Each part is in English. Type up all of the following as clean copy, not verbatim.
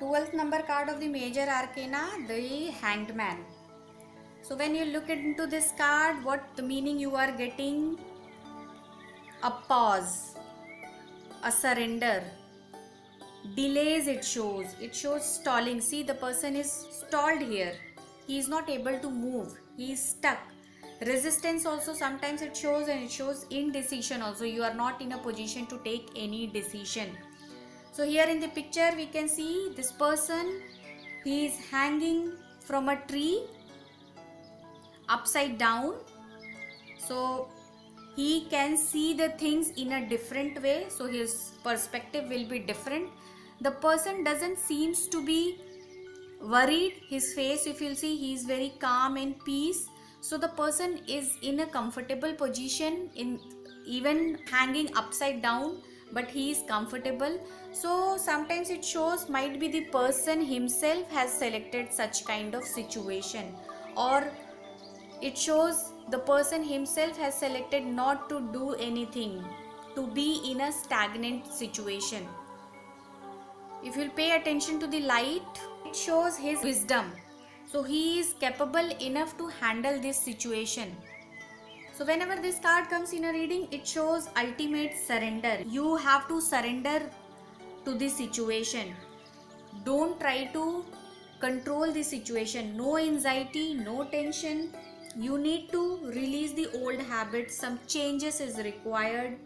12th number card of the major arcana, the Hanged Man. So when you look into this card, what the meaning you are getting? A pause, a surrender, delays. It shows stalling. See, the person is stalled here. He is not able to move, he is stuck. Resistance also sometimes it shows, and it shows indecision also. You are not in a position to take any decision. So here in the picture we can see this person, he is hanging from a tree upside down. So he can see the things in a different way, so his perspective will be different. The person doesn't seems to be worried. His face, if you'll see, he is very calm and peace. So the person is in a comfortable position, in even hanging upside down, but he is comfortable. So sometimes it shows might be the person himself has selected such kind of situation, or it shows the person himself has selected not to do anything, to be in a stagnant situation. If you'll pay attention to the light, it shows his wisdom. So he is capable enough to handle this situation. So whenever this card comes in a reading, it shows ultimate surrender. You have to surrender to the situation. Don't try to control the situation. No anxiety, no tension. You need to release the old habits. Some changes is required.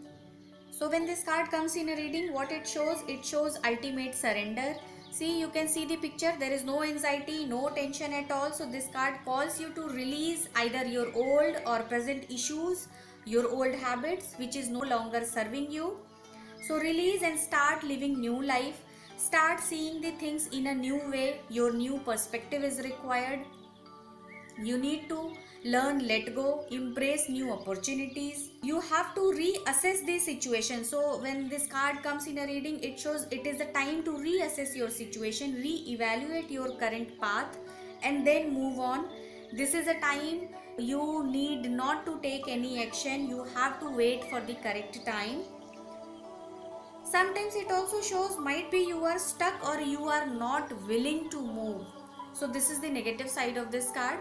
So when this card comes in a reading, what it shows ultimate surrender. See, you can see the picture. There is no anxiety, no tension at all. So this card calls you to release either your old or present issues, your old habits which is no longer serving you. So release and start living new life. Start seeing the things in a new way. Your new perspective is required. You need to learn, let go, embrace new opportunities. You have to reassess the situation. So when this card comes in a reading, it shows it is the time to reassess your situation, re-evaluate your current path, and then move on. This is a time you need not to take any action. You have to wait for the correct time. Sometimes it also shows might be you are stuck or you are not willing to move. So this is the negative side of this card.